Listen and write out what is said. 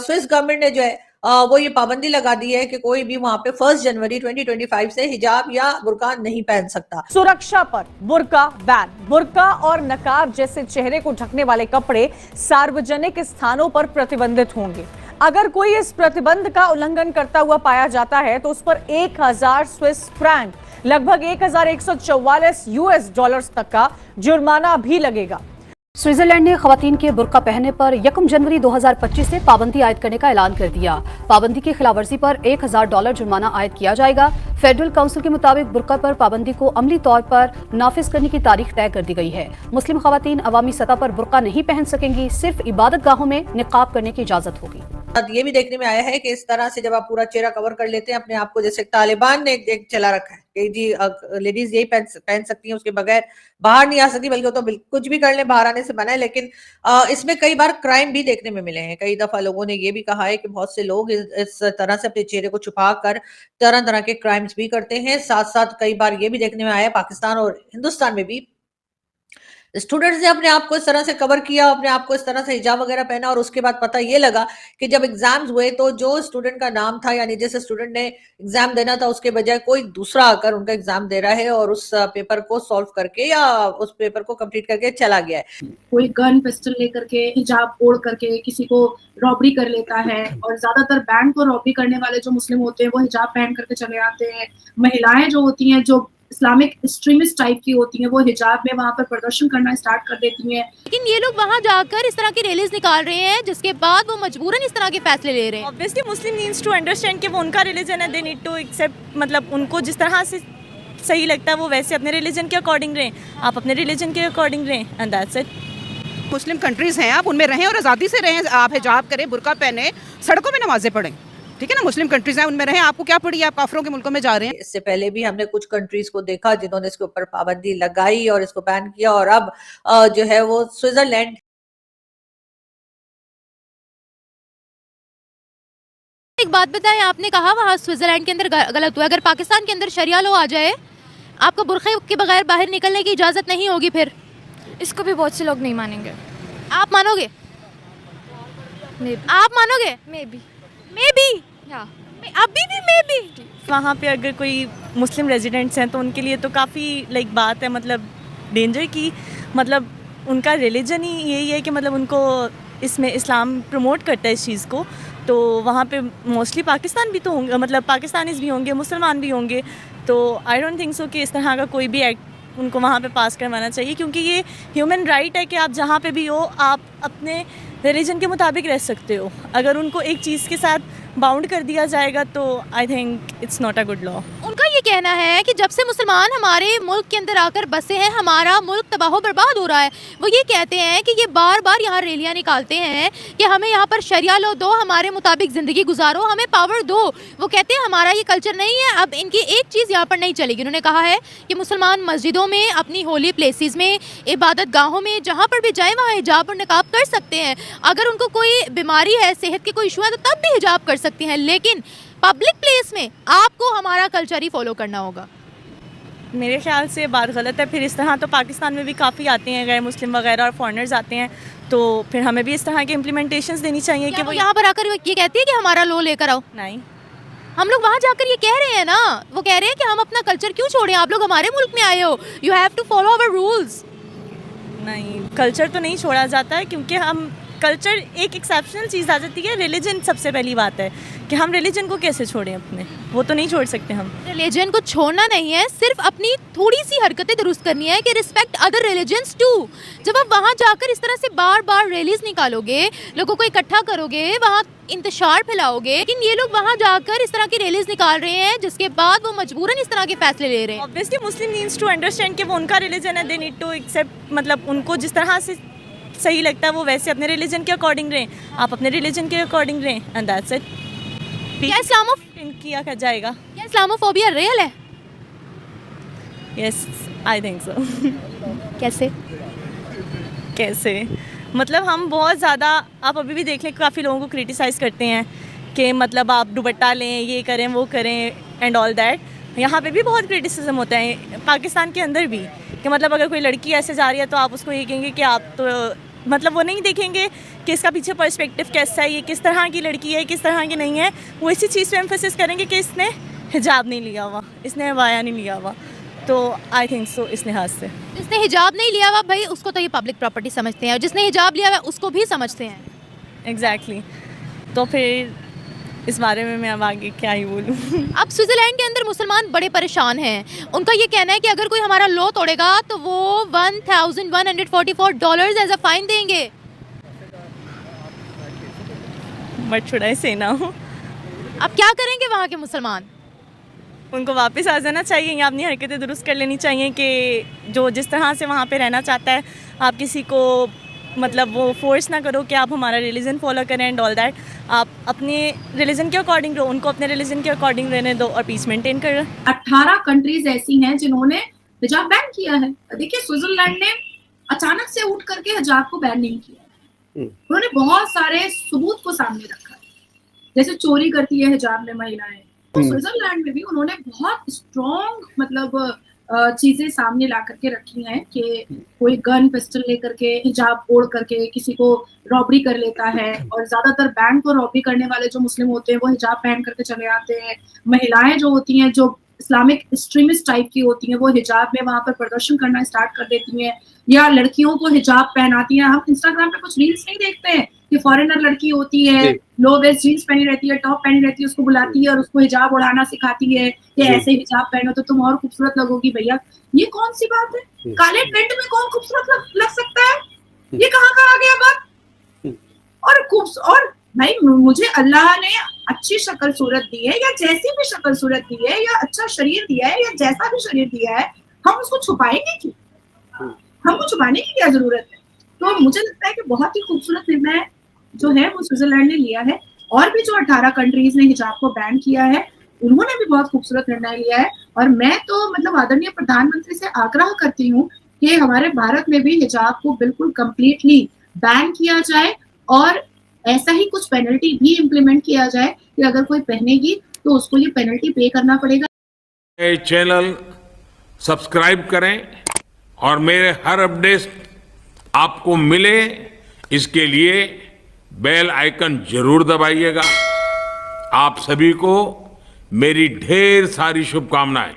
Swiss government ने जो है वो ये पाबंदी लगा दी है कि कोई भी वहां पे 1 जनवरी 2025 से हिजाब या बुर्का नहीं पहन सकता। सुरक्षा पर बुर्का बैन। बुर्का और नकाब जैसे चेहरे को ढकने वाले कपड़े सार्वजनिक स्थानों पर प्रतिबंधित होंगे। अगर कोई इस प्रतिबंध का उल्लंघन करता हुआ पाया जाता है तो उस पर 1000 स्विस फ्रैंक, लगभग 1144 यूएस डॉलर्स तक का जुर्माना भी लगेगा। स्विट्जरलैंड ने खवातीन के बुर्का पहनने पर 1 जनवरी 2025 से पाबंदी आयद करने का ऐलान कर दिया। पाबंदी की खिलाफवर्जी पर $1000 जुर्माना आयद किया जाएगा। फेडरल काउंसिल के मुताबिक बुर्का पर पाबंदी को अमली तौर पर नाफिज करने की तारीख तय कर दी गई है। मुस्लिम खवातीन अवामी सतह पर बुर्का नहीं पहन सकेंगी, सिर्फ इबादत गाहों में निकाब करने की इजाजत होगी। ये भी देखने में आया है कि इस तरह से जब आप पूरा चेहरा कवर कर लेते हैं अपने आप को, जैसे तालिबान ने एक चला रखा है कि जी लेडीज यही पहन सकती हैं, उसके बगैर बाहर नहीं आ सकती, बल्कि वो तो कुछ भी कर ले बाहर आने से मना है। लेकिन इसमें कई बार क्राइम भी देखने में मिले हैं। कई दफा लोगों ने ये भी कहा है कि बहुत से लोग इस तरह से अपने चेहरे को छुपा कर तरह तरह के क्राइम्स भी करते हैं। साथ साथ कई बार ये भी देखने में आया पाकिस्तान और हिंदुस्तान में भी स्टूडेंट्स ने अपने आप को इस तरह से कवर किया, अपने आप को इस तरह से हिजाब वगैरह पहना, और उसके बाद पता ये लगा कि जब एग्जाम्स हुए तो जो स्टूडेंट का नाम था, यानी जैसे स्टूडेंट ने एग्जाम देना था, उसके बजाय कोई दूसरा आकर उनका एग्जाम दे रहा है और उस पेपर को सॉल्व करके या उस पेपर को कंप्लीट करके चला गया है। कोई गन पिस्टल लेकर के, हिजाब ओढ़ करके किसी को रॉबरी कर लेता है, और ज्यादातर बैंक को रॉबरी करने वाले जो मुस्लिम होते हैं वो हिजाब पहन करके चले आते हैं। महिलाएं जो होती हैं, जो इस्लामिक एक्सट्रीमिस्ट टाइप की होती हैं, वो हिजाब में वहाँ पर प्रदर्शन करना स्टार्ट कर देती हैं। लेकिन ये लोग वहाँ जाकर इस तरह की रैलीज निकाल रहे हैं, जिसके बाद वो मजबूरन इस तरह के फैसले ले रहे हैं। Obviously Muslim needs to understand कि वो उनका रिलीजन है, दे नीड टू एक्सेप्ट, मतलब उनको जिस तरह से सही लगता है वो वैसे अपने रिलीजन के अकॉर्डिंग रहें, आप अपने रिलीजन के अकॉर्डिंग रहें, and that's it. Muslim countries हैं, आप उनमें रहें और आज़ादी से रहें, आप हिजाब करें, बुर्का पहने, सड़कों में नमाजें पढ़ें, ठीक है ना। मुस्लिम कंट्रीज हैं, उनमें रहें, आपको क्या पड़ी, आप काफिरों के मुल्कों में जा रहे हैं। इससे पहले भी हमने कुछ कंट्रीज को देखा जिन्होंने इसके ऊपर पाबंदी लगाई और इसको बैन किया, और अब जो है वो स्विट्जरलैंड। एक बात बताएं, आपने कहा वहाँ स्विट्जरलैंड के अंदर गलत हुआ, अगर पाकिस्तान के अंदर शरिया लॉ आ जाए, आपको बुर्खे के बगैर बाहर निकलने की इजाजत नहीं होगी, फिर इसको भी बहुत से लोग नहीं मानेंगे। आप मानोगे? आप मानोगे? मे बी अभी भी मे बी। वहाँ पे अगर कोई मुस्लिम रेजिडेंट्स हैं तो उनके लिए तो काफ़ी लाइक बात है, मतलब डेंजर की, मतलब उनका रिलीजन ही यही है कि मतलब उनको इसमें इस्लाम प्रमोट करता है इस चीज़ को। तो वहाँ पे मोस्टली पाकिस्तान भी तो होंगे, मतलब पाकिस्तानीज़ भी होंगे, मुसलमान भी होंगे, तो आई डोंट थिंक सो कि इस तरह का कोई भी एक्ट उनको वहाँ पे पास करवाना चाहिए, क्योंकि ये ह्यूमन राइट है कि आप जहाँ पे भी हो आप अपने रिलीजन के मुताबिक रह सकते हो। अगर उनको एक चीज़ के साथ बाउंड कर दिया जाएगा तो I think it's not a good law. उनका ये कहना है कि जब से मुसलमान हमारे मुल्क के अंदर आकर बसे हैं, हमारा मुल्क तबाह बर्बाद हो रहा है। वो ये कहते हैं कि ये बार बार यहाँ रैलियाँ निकालते हैं कि हमें यहाँ पर शरिया लो दो, हमारे मुताबिक ज़िंदगी गुजारो, हमें पावर दो। वो कहते हैं हमारा ये कल्चर नहीं है। अब इनकी एक चीज़ यहाँ पर नहीं चलेगी। उन्होंने कहा है कि मुसलमान मस्जिदों में, अपनी होली प्लेसेस में, इबादत गाहों में, जहाँ पर भी जाए वहाँ हिजाब और निकाब कर सकते हैं। अगर उनको कोई बीमारी है, सेहत के कोई इशू है, तो तब भी हिजाब कर सकती हैं, लेकिन पब्लिक प्लेस में आपको हमारा कल्चर ही फॉलो करना होगा। मेरे ख्याल से बात गलत है। फिर इस तरह तो पाकिस्तान में भी काफ़ी आते हैं गैर मुस्लिम वगैरह और फॉरेनर्स आते हैं, तो फिर हमें भी इस तरह की इम्प्लीमेंटेशंस देनी चाहिए कि वो यहाँ पर आकर ये कहती है कि हमारा लॉ लेकर आओ। नहीं, हम लोग वहाँ जाकर ये कह रहे हैं ना, वो कह रहे हैं कि हम अपना कल्चर क्यों छोड़ें, आप लोग हमारे मुल्क में आए हो, you have to follow our rules. नहीं, कल्चर तो नहीं छोड़ा जाता है, क्योंकि हम कल्चर एक एक्सेप्शनल चीज़ आ जाती है। रिलीजन सबसे पहली बात है कि हम रिलीजन को कैसे छोड़ें अपने, वो तो नहीं छोड़ सकते हम। रिलीजन को छोड़ना नहीं है, सिर्फ अपनी थोड़ी सी हरकतें दुरुस्त करनी है कि रिस्पेक्ट अदर रिलीजन्स टू। जब आप वहाँ जाकर इस तरह से बार बार रैलीज निकालोगे, लोगों को इकट्ठा करोगे, वहाँ इंतशार फैलाओगे, लेकिन ये लोग वहाँ जाकर इस तरह की रैलीज निकाल रहे हैं, जिसके बाद वो मजबूरन इस तरह के फैसले ले रहे हैं। Obviously Muslim needs to understand कि वो उनका रिलीजन है, दे नीड टू एक्सेप्ट, मतलब उनको जिस तरह से सही लगता है वो वैसे अपने रिलीजन के अकॉर्डिंग रहें, आप अपने रिलीजन के अकॉर्डिंग रहें, एंड दैट्स इट। क्या किया जाएगा? क्या इस्लामोफोबिया रियल है? Yes, I think so. कैसे मतलब हम बहुत ज़्यादा, आप अभी भी देख लें, काफ़ी लोगों को क्रिटिसाइज़ करते हैं कि मतलब आप दुपट्टा लें, ये करें, वो करें, एंड ऑल दैट। यहाँ पे भी बहुत क्रिटिसिज्म होता है, पाकिस्तान के अंदर भी, कि मतलब अगर कोई लड़की ऐसे जा रही है तो आप उसको ये कहेंगे कि आप तो, मतलब वो नहीं देखेंगे कि इसका पीछे पर्सपेक्टिव कैसा है, ये किस तरह की लड़की है, किस तरह की नहीं है, वो इसी चीज़ पे एम्फोसिस करेंगे कि इसने हिजाब नहीं लिया हुआ, इसने अबाया नहीं लिया हुआ। तो आई थिंक सो इस लिहाज से जिसने हिजाब नहीं लिया हुआ भाई उसको तो ये पब्लिक प्रॉपर्टी समझते हैं, और जिसने हिजाब लिया हुआ उसको भी समझते हैं। एग्जैक्टली तो फिर इस बारे में मैं अब आगे क्या ही बोलूँ। अब स्विट्जरलैंड के अंदर मुसलमान बड़े परेशान हैं। उनका ये कहना है कि अगर कोई हमारा लॉ तोड़ेगा तो वो $1144 एज अ फाइन देंगे। बट शुड आई से नाउ, अब क्या करेंगे वहाँ के मुसलमान? उनको वापस आ जाना चाहिए या अपनी हरकतें दुरुस्त कर लेनी चाहिए कि जो जिस तरह से वहाँ पे रहना चाहता है, आप किसी को मतलब वो फोर्स ना करो कि आप हमारा रिलीजन फॉलो करें एंड ऑल दैट। आप अपने रिलीजन के अकॉर्डिंग रहो, उनको अपने रिलीजन के अकॉर्डिंग रहने दो और पीस मेंटेन करो। 18 कंट्रीज ऐसी हैं जिन्होंने हिजाब बैन किया है। देखिए स्विट्जरलैंड ने अचानक से उठ करके हिजाब को बैन नहीं किया, उन्होंने बहुत सारे सबूत को सामने रखा है, जैसे चोरी करती है हिजाब में महिलाएं, तो स्विट्जरलैंड में भी उन्होंने बहुत स्ट्रॉन्ग मतलब चीजें सामने ला करके रखी हैं कि कोई गन पिस्टल लेकर के हिजाब ओढ़ करके किसी को रॉबरी कर लेता है, और ज्यादातर बैंक को रॉबरी करने वाले जो मुस्लिम होते हैं वो हिजाब पहन करके चले आते हैं। महिलाएं जो होती हैं जो इस्लामिक एक्सट्रीमिस्ट टाइप की होती हैं वो हिजाब में वहां पर प्रदर्शन करना स्टार्ट कर देती हैं, या लड़कियों को हिजाब पहनाती हैं। हम इंस्टाग्राम पे कुछ रील्स नहीं देखते हैं कि फॉरेनर लड़की होती है, लो वेस्ट जीन्स पहनी रहती है, टॉप पहनी रहती है, उसको बुलाती है और उसको हिजाब उड़ाना सिखाती है कि ऐसे हिजाब पहनो तो तुम और खूबसूरत लगोगी। भैया ये कौन सी बात है? काले टेंट में कौन खूबसूरत लग सकता है? ये कहाँ का आ गया बात? और भाई मुझे अल्लाह ने अच्छी शक्ल सूरत दी है, या जैसी भी शक्ल सूरत दी है, या अच्छा शरीर दिया है, या जैसा भी शरीर दिया है, हम उसको छुपाएंगे क्यों? हमको छुपाने की क्या जरूरत है? तो मुझे लगता है कि बहुत ही खूबसूरत निर्णय जो है वो स्विट्जरलैंड ने लिया है, और भी जो 18 कंट्रीज ने हिजाब को बैन किया है उन्होंने भी बहुत खूबसूरत निर्णय लिया है। और मैं तो मतलब आदरणीय प्रधानमंत्री से आग्रह करती हूँ कि हमारे भारत में भी हिजाब को बिल्कुल कंप्लीटली बैन किया जाए, और ऐसा ही कुछ पेनल्टी भी इम्प्लीमेंट किया जाए कि अगर कोई पहनेगी तो उसको ये पेनल्टी पे करना पड़ेगा। चैनल सब्सक्राइब करें और मेरे हर अपडेट आपको मिले इसके लिए बेल आइकन जरूर दबाइएगा। आप सभी को मेरी ढेर सारी शुभकामनाएं।